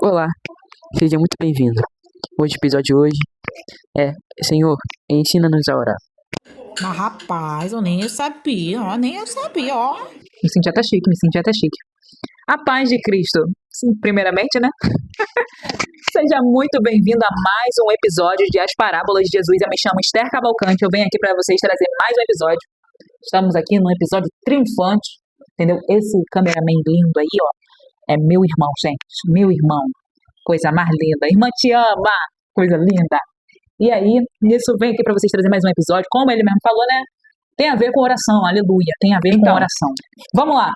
Olá, seja muito bem-vindo. Hoje, o episódio de hoje é Senhor, ensina-nos a orar. Mas rapaz, nem eu sabia, ó. Me senti até chique. A paz de Cristo, sim, primeiramente, né? Seja muito bem-vindo a mais um episódio de As Parábolas de Jesus. Eu me chamo Esther Cavalcante, eu venho aqui para vocês trazer mais um episódio. Estamos aqui num episódio triunfante, entendeu? Esse cameraman lindo aí, ó, é meu irmão, gente, meu irmão. Coisa mais linda. Irmã, te ama! Coisa linda. E aí, nisso, vem aqui para vocês trazer mais um episódio. Como ele mesmo falou, né? Tem a ver com oração, aleluia. Tem a ver com oração. Vamos lá.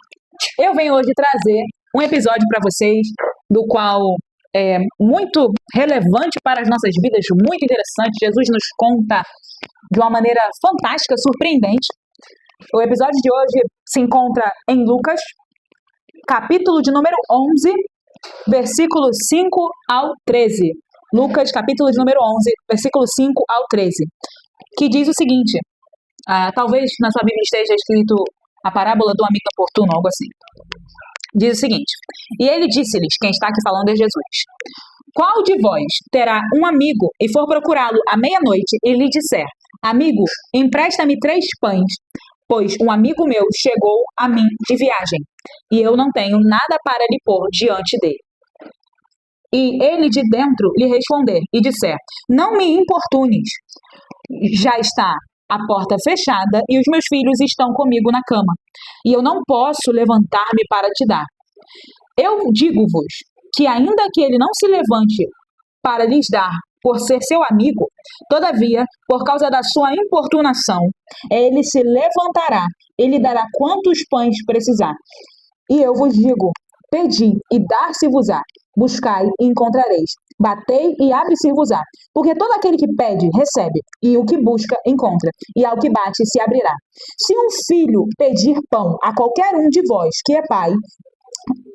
Eu venho hoje trazer um episódio para vocês, do qual é muito relevante para as nossas vidas, muito interessante. Jesus nos conta de uma maneira fantástica, surpreendente. O episódio de hoje se encontra em Lucas, capítulo de número 11, versículos 5 ao 13. Lucas, capítulo de número 11, versículo 5 ao 13. Que diz o seguinte, talvez na sua Bíblia esteja escrito a parábola do amigo oportuno, algo assim. Diz o seguinte, e ele disse-lhes, quem está aqui falando é Jesus, qual de vós terá um amigo e for procurá-lo à meia-noite e lhe disser, amigo, empresta-me 3 pães, pois um amigo meu chegou a mim de viagem, e eu não tenho nada para lhe pôr diante dele. E ele de dentro lhe responder e disser, não me importunes, já está a porta fechada e os meus filhos estão comigo na cama, e eu não posso levantar-me para te dar. Eu digo-vos que ainda que ele não se levante para lhes dar por ser seu amigo, todavia, por causa da sua importunação, ele se levantará e lhe dará quantos pães precisar. E eu vos digo, pedi e dar-se-vos-á, buscai e encontrareis, batei e abre-se-vos-á. Porque todo aquele que pede, recebe, e o que busca, encontra, e ao que bate, se abrirá. Se um filho pedir pão a qualquer um de vós, que é pai,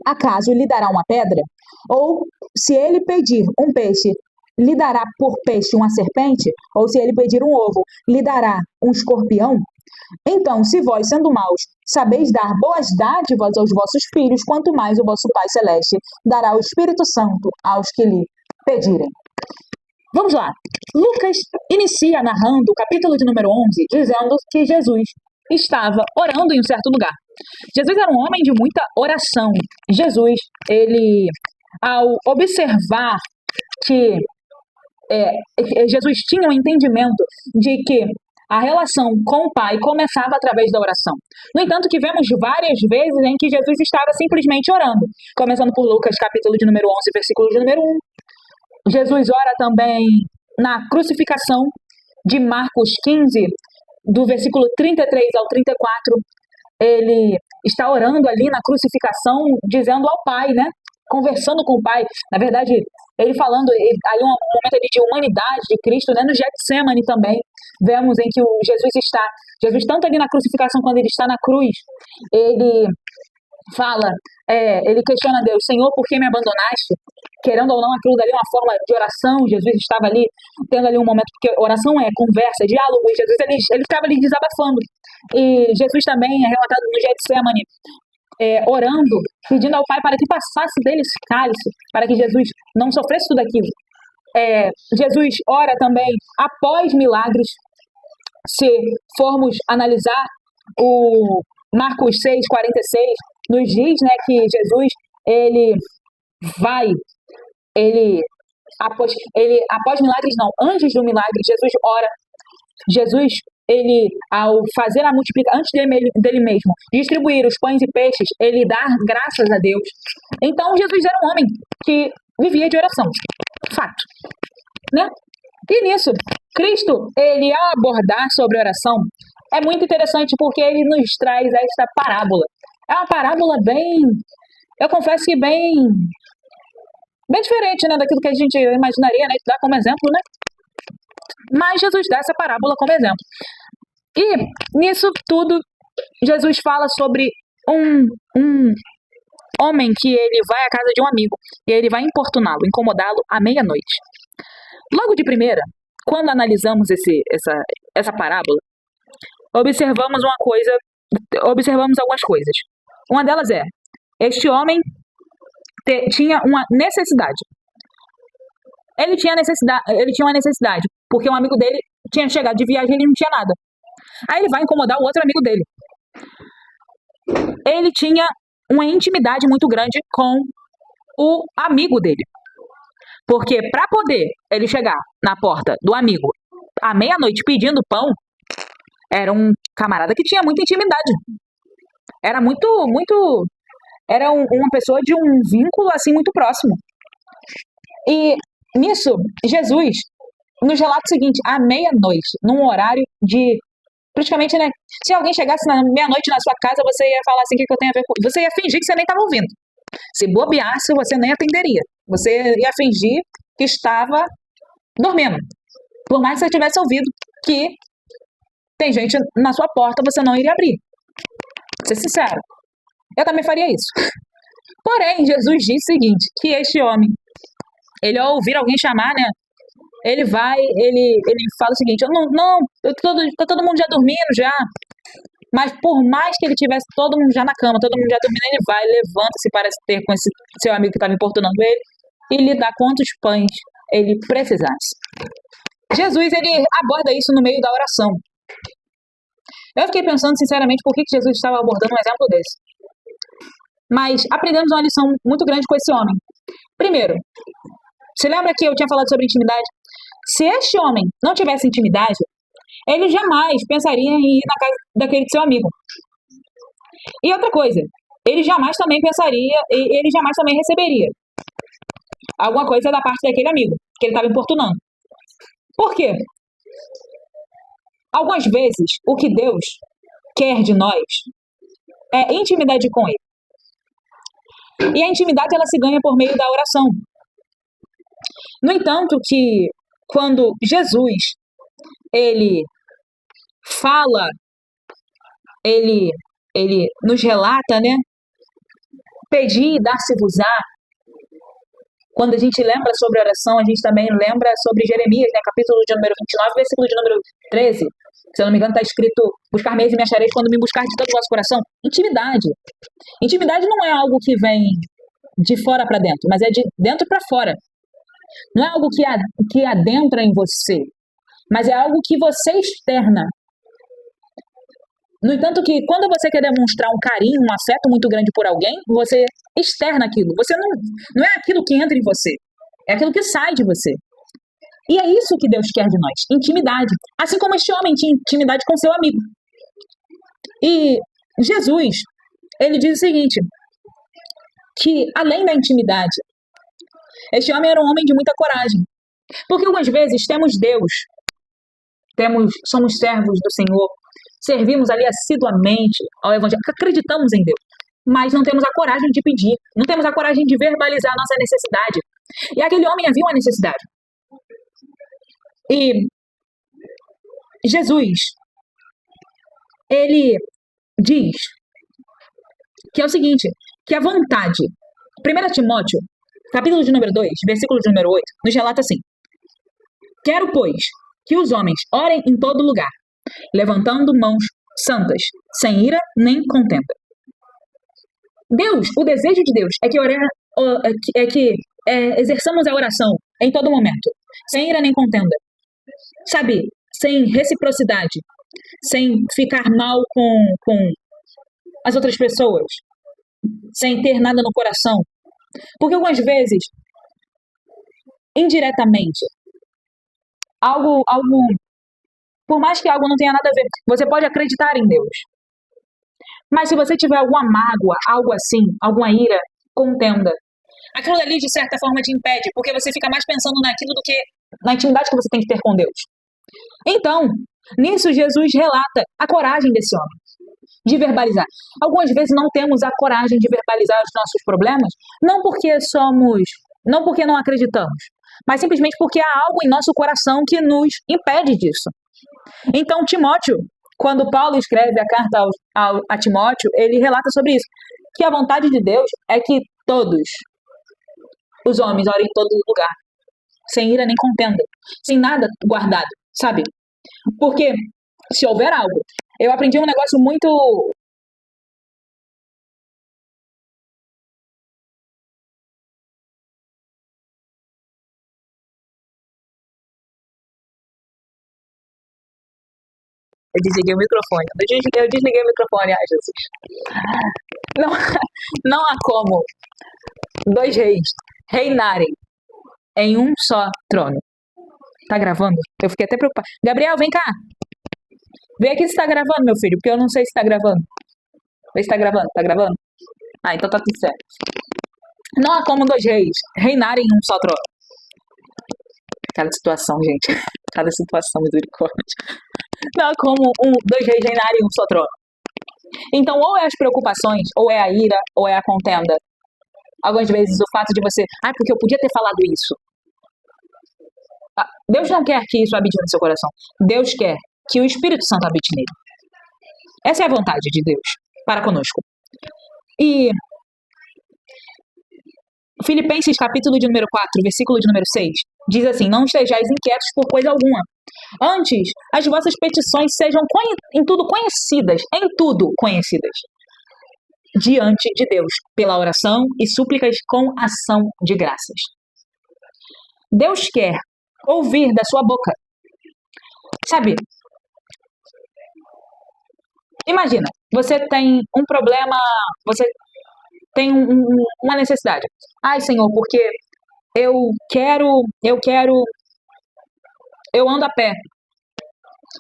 acaso lhe dará uma pedra? Ou se ele pedir um peixe, lhe dará por peixe uma serpente? Ou se ele pedir um ovo, lhe dará um escorpião? Então, se vós, sendo maus, sabeis dar boas dádivas aos vossos filhos, quanto mais o vosso Pai Celeste dará o Espírito Santo aos que lhe pedirem. Vamos lá. Lucas inicia narrando o capítulo de número 11, dizendo que Jesus estava orando em um certo lugar. Jesus era um homem de muita oração. Jesus, ele, ao observar que Jesus tinha um entendimento de que a relação com o Pai começava através da oração. No entanto, tivemos várias vezes em que Jesus estava simplesmente orando. Começando por Lucas, capítulo de número 11, versículo de número 1. Jesus ora também na crucificação de Marcos 15, do versículo 33 ao 34. Ele está orando ali na crucificação, dizendo ao Pai, né? Conversando com o Pai. Na verdade, ele falando, ali um momento ali de humanidade de Cristo, né? No Getsemane também, vemos em que Jesus tanto ali na crucificação, quando ele está na cruz, ele fala, ele questiona a Deus, Senhor, por que me abandonaste? Querendo ou não, aquilo dali é uma forma de oração, Jesus estava ali, tendo ali um momento, porque oração é conversa, diálogo, e Jesus, ele estava ali desabafando, e Jesus também é relatado no Getsemane, orando, pedindo ao Pai para que passasse dele esse cálice, para que Jesus não sofresse tudo aquilo. Jesus ora também após milagres. Se formos analisar o Marcos 6,46, nos diz, né, que Jesus, após milagres não, antes do milagre, Jesus ora, Jesus, ele, ao fazer a multiplicação, antes dele mesmo, distribuir os pães e peixes, ele dá graças a Deus. Então, Jesus era um homem que vivia de oração. Fato. Né? E nisso, Cristo, ele, ao abordar sobre oração, é muito interessante porque ele nos traz esta parábola. É uma parábola eu confesso que bem diferente, né, daquilo que a gente imaginaria, né, dar como exemplo, né? Mas Jesus dá essa parábola como exemplo. E nisso tudo, Jesus fala sobre um homem que ele vai à casa de um amigo e ele vai importuná-lo, incomodá-lo à meia-noite. Logo de primeira, quando analisamos essa parábola, observamos algumas coisas. Uma delas este homem tinha uma necessidade. Ele tinha uma necessidade, porque um amigo dele tinha chegado de viagem e ele não tinha nada. Aí ele vai incomodar o outro amigo dele. Ele tinha uma intimidade muito grande com o amigo dele. Porque para poder ele chegar na porta do amigo à meia-noite pedindo pão, era um camarada que tinha muita intimidade. Era uma pessoa de um vínculo assim muito próximo. E nisso, Jesus nos relata o seguinte: à meia-noite, num horário de praticamente, né? Se alguém chegasse na meia-noite na sua casa, você ia falar assim: o que eu tenho a ver com. Você ia fingir que você nem estava ouvindo. Se bobeasse, você nem atenderia. Você ia fingir que estava dormindo. Por mais que você tivesse ouvido que tem gente na sua porta, você não iria abrir. Vou ser sincero. Eu também faria isso. Porém, Jesus diz o seguinte: que este homem, ele ao ouvir alguém chamar, né? Ele fala o seguinte: tá todo mundo já dormindo já. Mas por mais que ele tivesse todo mundo já na cama, todo mundo já dormindo, ele vai, levanta-se para ter com esse seu amigo que estava importunando ele e lhe dá quantos pães ele precisasse. Jesus, ele aborda isso no meio da oração. Eu fiquei pensando, sinceramente, por que Jesus estava abordando um exemplo desse. Mas aprendemos uma lição muito grande com esse homem. Primeiro, você lembra que eu tinha falado sobre intimidade? Se este homem não tivesse intimidade, ele jamais pensaria em ir na casa daquele seu amigo. E outra coisa, ele jamais também receberia alguma coisa da parte daquele amigo que ele estava importunando. Por quê? Algumas vezes, o que Deus quer de nós é intimidade com Ele. E a intimidade, ela se ganha por meio da oração. No entanto, que quando Jesus, ele fala, ele nos relata, né? Pedir e dar-se-vos-á. Quando a gente lembra sobre oração, a gente também lembra sobre Jeremias, né? Capítulo de número 29, versículo de número 13. Se eu não me engano, está escrito: buscar-me-eis e me achareis quando me buscar de todo o vosso coração. Intimidade. Intimidade não é algo que vem de fora para dentro, mas é de dentro para fora. Não é algo que adentra em você, mas é algo que você externa. No entanto, que quando você quer demonstrar um carinho, um afeto muito grande por alguém, você externa aquilo. Você não é aquilo que entra em você, é aquilo que sai de você. E é isso que Deus quer de nós, intimidade. Assim como este homem tinha intimidade com seu amigo. E Jesus, ele diz o seguinte, que além da intimidade, este homem era um homem de muita coragem. Porque algumas vezes temos Deus, somos servos do Senhor, servimos ali assiduamente ao Evangelho, acreditamos em Deus, mas não temos a coragem de pedir, não temos a coragem de verbalizar a nossa necessidade. E aquele homem havia uma necessidade. E Jesus, ele diz que é o seguinte, que a vontade, 1 Timóteo, capítulo de número 2, versículo de número 8, nos relata assim: quero, pois, que os homens orem em todo lugar, levantando mãos santas, sem ira nem contenda. Deus, o desejo de Deus é que exerçamos a oração em todo momento, sem ira nem contenda. Sabe, sem reciprocidade, sem ficar mal com as outras pessoas, sem ter nada no coração. Porque algumas vezes, indiretamente, por mais que algo não tenha nada a ver, você pode acreditar em Deus. Mas se você tiver alguma mágoa, algo assim, alguma ira, contenda. Aquilo ali, de certa forma, te impede, porque você fica mais pensando naquilo do que na intimidade que você tem que ter com Deus. Então, nisso Jesus relata a coragem desse homem, de verbalizar. Algumas vezes não temos a coragem de verbalizar os nossos problemas, não porque não acreditamos, mas simplesmente porque há algo em nosso coração que nos impede disso. Então, Timóteo, quando Paulo escreve a carta a Timóteo, ele relata sobre isso, que a vontade de Deus é que todos os homens orem em todo lugar, sem ira nem contenda, sem nada guardado, sabe? Porque se houver algo, eu aprendi um negócio muito Eu desliguei o microfone. Eu desliguei o microfone, ai, Jesus. Não, não há como dois reis reinarem em um só trono. Tá gravando? Eu fiquei até preocupada. Gabriel, vem cá. Vem aqui se tá gravando, meu filho, porque eu não sei se tá gravando. Vê se tá gravando. Tá gravando? Ah, então tá tudo certo. Não há como dois reis reinarem em um só trono. Cada situação, gente. Cada situação, misericórdia. Não há como dois reis reinarem em um só trono. Então, ou é as preocupações, ou é a ira, ou é a contenda. Algumas vezes o fato de você... porque eu podia ter falado isso. Deus não quer que isso habite no seu coração. Deus quer que o Espírito Santo habite nele. Essa é a vontade de Deus para conosco. E Filipenses capítulo de número 4, versículo de número 6, diz assim: não estejais inquietos por coisa alguma. Antes, as vossas petições sejam em tudo conhecidas, diante de Deus, pela oração e súplicas com ação de graças. Deus quer ouvir da sua boca. Sabe? Imagina, você tem um problema, você tem uma necessidade. Ai, Senhor, porque eu ando a pé.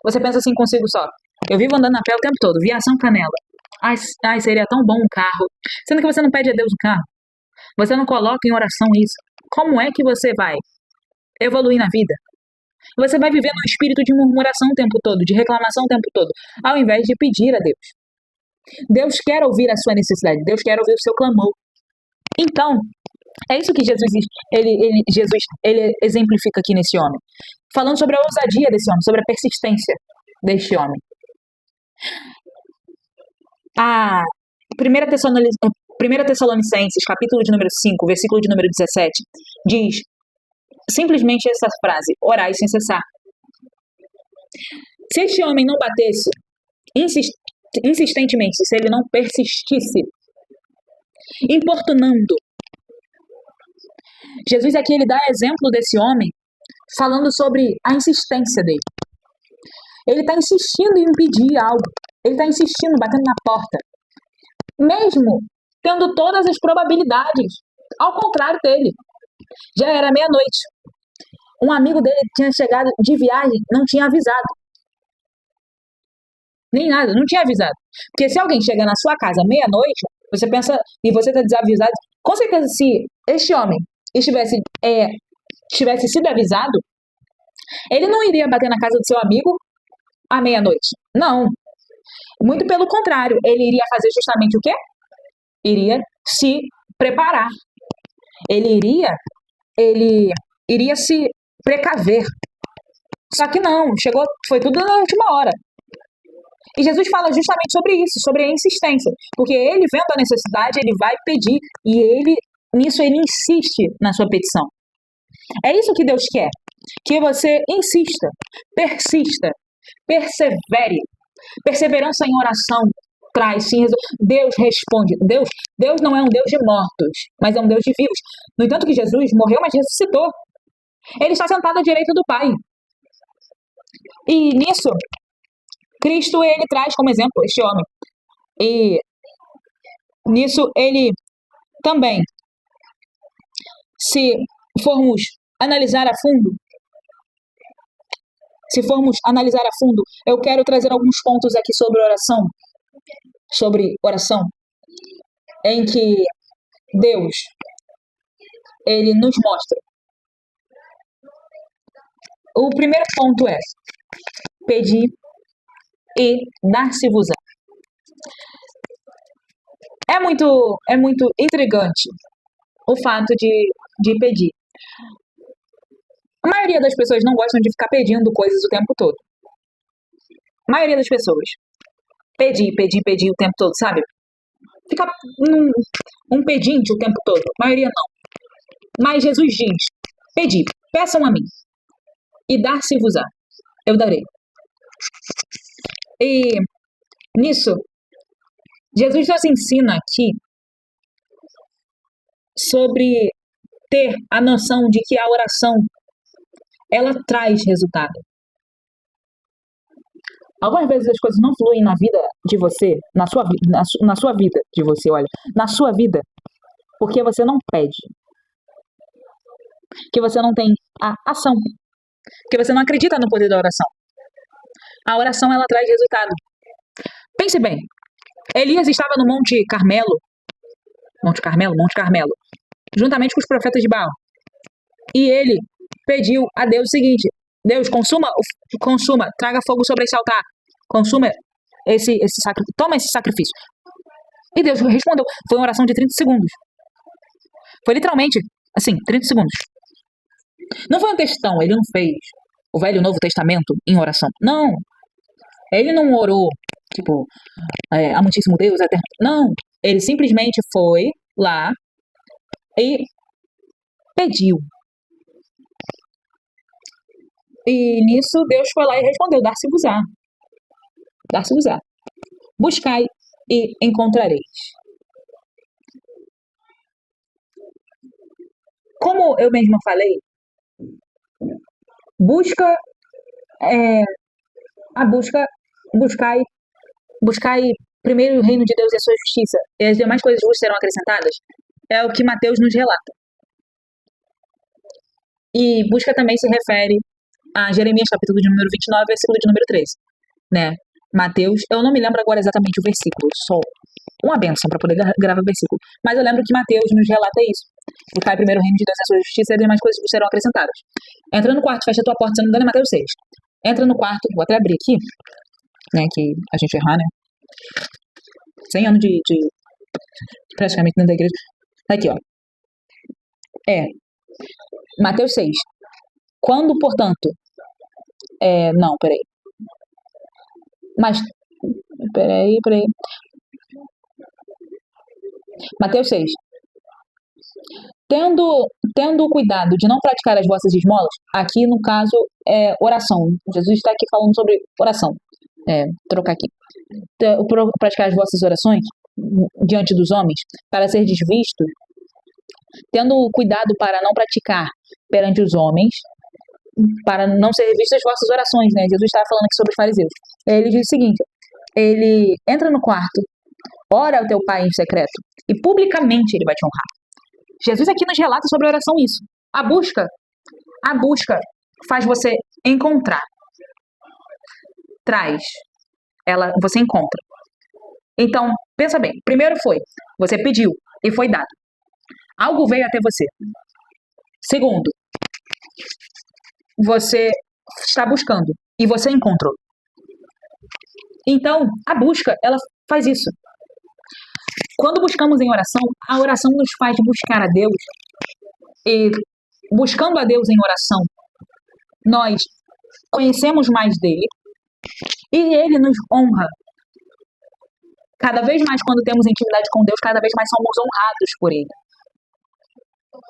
Você pensa assim consigo só. Eu vivo andando a pé o tempo todo, Viação Canela. Ai, seria tão bom um carro. Sendo que você não pede a Deus um carro. Você não coloca em oração isso. Como é que você vai evoluir na vida? Você vai viver num espírito de murmuração o tempo todo, de reclamação o tempo todo, ao invés de pedir a Deus. Deus quer ouvir a sua necessidade, Deus quer ouvir o seu clamor. Então, é isso que Jesus exemplifica aqui nesse homem. Falando sobre a ousadia desse homem, sobre a persistência deste homem. A 1 Tessalonicenses, capítulo de número 5, versículo de número 17, diz simplesmente essa frase: orai sem cessar. Se este homem não batesse insistentemente, se ele não persistisse, importunando, Jesus aqui ele dá exemplo desse homem, falando sobre a insistência dele. Ele está insistindo em pedir algo. Ele está insistindo, batendo na porta. Mesmo tendo todas as probabilidades. Ao contrário dele. Já era meia-noite. Um amigo dele tinha chegado de viagem, não tinha avisado. Nem nada, não tinha avisado. Porque se alguém chega na sua casa meia-noite, você pensa, e você está desavisado, com certeza se este homem tivesse sido avisado, ele não iria bater na casa do seu amigo à meia-noite. Não. Muito pelo contrário, ele iria fazer justamente o quê? Iria se preparar. Ele iria se precaver. Só que não, foi tudo na última hora. E Jesus fala justamente sobre isso, sobre a insistência. Porque ele, vendo a necessidade, ele vai pedir e nisso ele insiste na sua petição. É isso que Deus quer. Que você insista, persista, persevere. Perseverança em oração traz sim resultado. Deus responde. Deus não é um Deus de mortos, mas é um Deus de vivos. No entanto que Jesus morreu, mas ressuscitou. Ele está sentado à direita do Pai. E nisso, Cristo ele traz como exemplo este homem. E nisso ele também, se formos analisar a fundo, eu quero trazer alguns pontos aqui sobre oração, em que Deus, ele nos mostra. O primeiro ponto é: pedir e dar-se-vos-á. É muito intrigante o fato de pedir. A maioria das pessoas não gostam de ficar pedindo coisas o tempo todo. A maioria das pessoas. Pedir o tempo todo, sabe? Fica um pedinte o tempo todo. A maioria não. Mas Jesus diz: pedi, peçam a mim, e dar-se-vos-á, eu darei. E nisso, Jesus nos ensina aqui sobre ter a noção de que a oração, ela traz resultado. Algumas vezes as coisas não fluem na vida de você, na sua vida de você, olha, na sua vida, porque você não pede, que você não tem a ação, que você não acredita no poder da oração. A oração, ela traz resultado. Pense bem, Elias estava no Monte Carmelo, juntamente com os profetas de Baal. E ele pediu a Deus o seguinte: Deus, consuma, traga fogo sobre esse altar, consuma esse sacrifício, toma esse sacrifício. E Deus respondeu. Foi uma oração de 30 segundos. Foi literalmente, assim, 30 segundos. Não foi um textão, ele não fez o Velho e o Novo Testamento em oração. Não. Ele não orou, tipo, amantíssimo Deus, eterno. Não. Ele simplesmente foi lá e pediu. E nisso Deus foi lá e respondeu: dar-se-vos-á. Dar-se-vos-á. Buscai e encontrareis. Como eu mesma falei, buscai primeiro o reino de Deus e a sua justiça, e as demais coisas vos serão acrescentadas. É o que Mateus nos relata. E busca também se refere a Jeremias, capítulo de número 29, versículo de número 13, né? Mateus, eu não me lembro agora exatamente o versículo, só uma bênção para poder gravar o versículo, mas eu lembro que Mateus nos relata isso. Buscar primeiro o reino de Deus e a sua justiça, e as demais coisas vos serão acrescentadas. Entra no quarto, fecha a tua porta, se não me engano é Mateus 6. Entra no quarto, vou até abrir aqui, né, que a gente errar, né? 100 anos de praticamente dentro da igreja. Aqui, ó. Mateus 6. Quando, portanto... não, peraí. Mas... Peraí. Mateus 6. Tendo cuidado de não praticar as vossas esmolas, aqui no caso é oração. Jesus está aqui falando sobre oração. Trocar aqui. Praticar as vossas orações diante dos homens, para ser desvisto, tendo cuidado para não praticar perante os homens, para não ser vistas as vossas orações, né? Jesus estava falando aqui sobre os fariseus. Ele diz o seguinte: ele entra no quarto, ora ao teu pai em secreto, e publicamente ele vai te honrar. Jesus aqui nos relata sobre a oração isso. A busca faz você encontrar. Você encontra. Então, pensa bem. Primeiro você pediu e foi dado. Algo veio até você. Segundo, você está buscando e você encontrou. Então, a busca, ela faz isso. Quando buscamos em oração, a oração nos faz buscar a Deus. E buscando a Deus em oração, nós conhecemos mais dele e ele nos honra. Cada vez mais, quando temos intimidade com Deus, cada vez mais somos honrados por ele.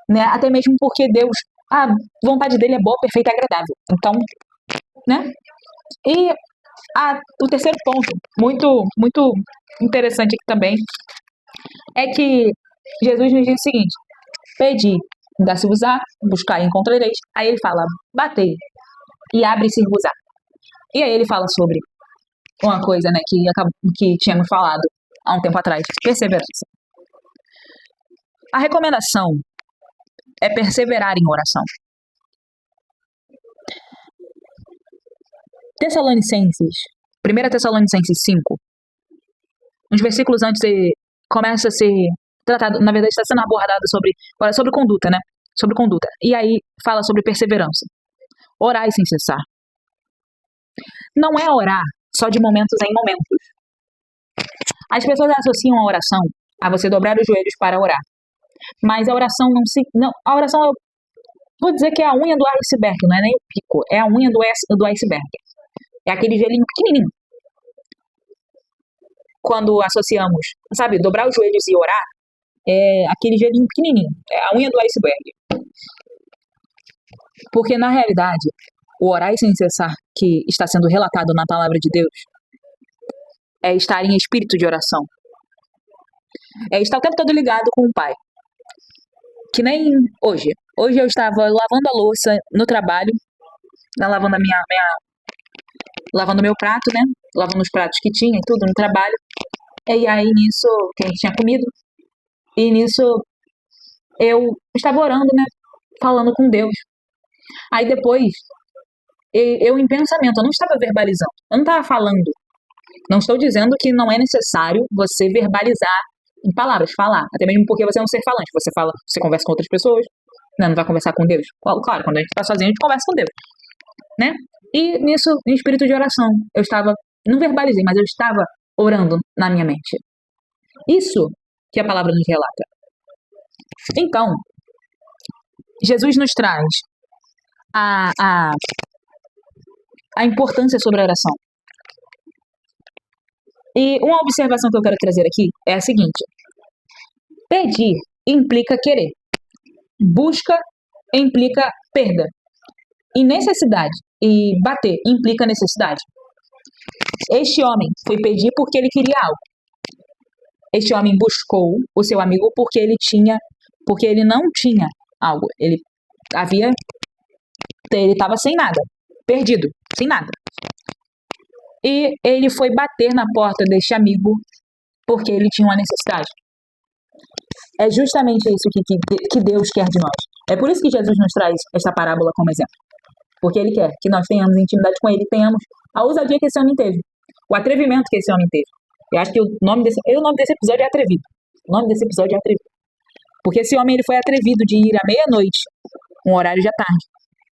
Né? Até mesmo porque Deus, a vontade dele é boa, perfeita e agradável. Então, né? E o terceiro ponto, muito, muito interessante aqui também, é que Jesus nos diz o seguinte: pedi, dá-se-vos-á, buscar e encontrareis. Aí ele fala: batei e abre-se-vos-á. E aí ele fala sobre uma coisa, né, que tínhamos falado há um tempo atrás: perseverança. A recomendação é perseverar em oração. Tessalonicenses, 1 Tessalonicenses 5, uns versículos antes começa a ser tratado, na verdade está sendo abordado sobre conduta, né? Sobre conduta. E aí fala sobre perseverança. Orai sem cessar. Não é orar só de momentos em momentos. As pessoas associam a oração a você dobrar os joelhos para orar. Mas a oração a oração, eu vou dizer que é a unha do iceberg, não é nem o pico, é a unha do iceberg. É aquele gelinho pequenininho. Quando associamos, sabe, dobrar os joelhos e orar, é aquele gelinho pequenininho, é a unha do iceberg. Porque, na realidade, o orar sem cessar que está sendo relatado na palavra de Deus é estar em espírito de oração. É estar o tempo todo ligado com o Pai. Que nem hoje. Hoje eu estava lavando a louça no trabalho, lavando a minha lavando meu prato, né? Lavando os pratos que tinha e tudo no trabalho. E aí nisso, que a gente tinha comido. E nisso eu estava orando, né? Falando com Deus. Aí depois, eu em pensamento, eu não estava verbalizando, eu não estava falando. Não estou dizendo que não é necessário você verbalizar em palavras, falar. Até mesmo porque você é um ser falante. Você fala, você conversa com outras pessoas, né? Não vai conversar com Deus. Claro, quando a gente está sozinho, a gente conversa com Deus, né? E nisso, em espírito de oração, eu estava, não verbalizei, mas eu estava orando na minha mente. Isso que a palavra nos relata. Então, Jesus nos traz a importância sobre a oração. E uma observação que eu quero trazer aqui é a seguinte: pedir implica querer, busca implica perda, e necessidade e bater implica necessidade. Este homem foi pedir porque ele queria algo. Este homem buscou o seu amigo porque ele não tinha algo. Ele estava sem nada, perdido, sem nada. E ele foi bater na porta deste amigo porque ele tinha uma necessidade. É justamente isso que Deus quer de nós. É por isso que Jesus nos traz esta parábola como exemplo. Porque ele quer que nós tenhamos intimidade com ele, tenhamos a ousadia que esse homem teve, o atrevimento que esse homem teve. Eu acho que o nome desse episódio é Atrevido. O nome desse episódio é Atrevido. Porque esse homem ele foi atrevido de ir à meia-noite, um horário de tarde,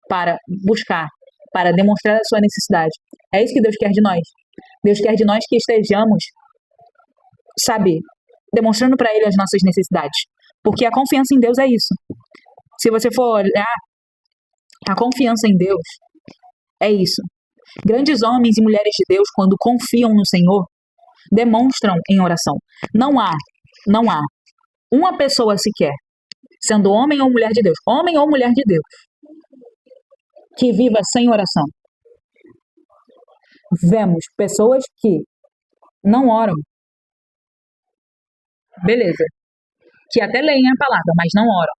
para buscar, para demonstrar a sua necessidade. É isso que Deus quer de nós. Deus quer de nós que estejamos, demonstrando para ele as nossas necessidades. Porque a confiança em Deus é isso. Se você for olhar, a confiança em Deus é isso. Grandes homens e mulheres de Deus, quando confiam no Senhor, demonstram em oração. Não há uma pessoa sequer, sendo homem ou mulher de Deus, que viva sem oração. Vemos pessoas que não oram, beleza, que até leem a palavra, mas não oram,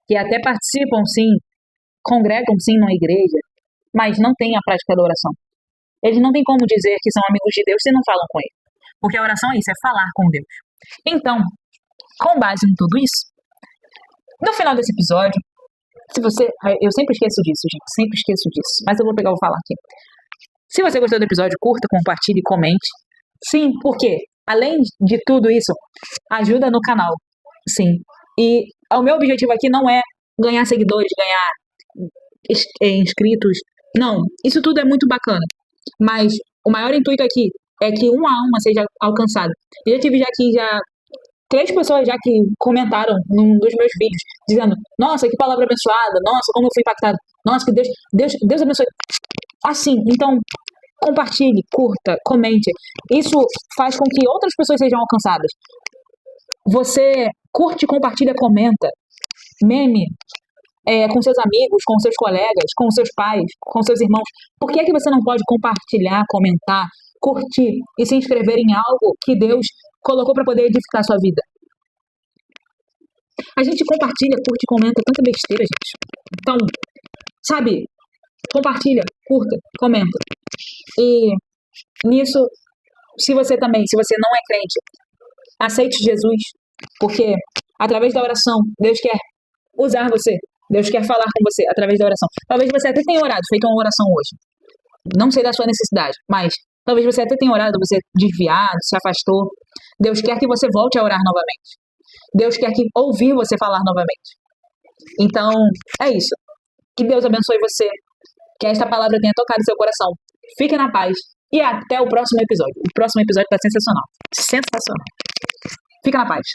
que até participam sim, congregam sim numa igreja, mas não têm a prática da oração. Eles não têm como dizer que são amigos de Deus se não falam com ele. Porque a oração é isso, é falar com Deus. Então, com base em tudo isso, no final desse episódio, eu sempre esqueço disso, gente, sempre esqueço disso, mas eu vou falar aqui. Se você gostou do episódio, curta, compartilhe, comente. Sim, porque, além de tudo isso, ajuda no canal. Sim. E o meu objetivo aqui não é ganhar seguidores, ganhar inscritos. Não, isso tudo é muito bacana. Mas o maior intuito aqui é que uma alma seja alcançada. Eu já tive 3 pessoas já que comentaram num dos meus vídeos, dizendo, nossa, que palavra abençoada, nossa, como eu fui impactado, nossa, que Deus abençoe. Assim, então, compartilhe, curta, comente. Isso faz com que outras pessoas sejam alcançadas. Você curte, compartilha, comenta, meme, com seus amigos, com seus colegas, com seus pais, com seus irmãos. Por que você não pode compartilhar, comentar, curtir e se inscrever em algo que Deus colocou para poder edificar a sua vida? A gente compartilha, curte, comenta, tanta besteira, gente. Então, compartilha, curta, comenta. E nisso, se você não é crente, aceite Jesus, porque através da oração, Deus quer usar você. Deus quer falar com você através da oração. Talvez você até tenha orado, feito uma oração hoje. Não sei da sua necessidade, mas talvez você até tenha orado, você desviado, se afastou. Deus quer que você volte a orar novamente. Deus quer ouvir você falar novamente. Então, é isso. Que Deus abençoe você. Que esta palavra tenha tocado seu coração. Fique na paz. E até o próximo episódio. O próximo episódio está sensacional. Sensacional. Fica na paz.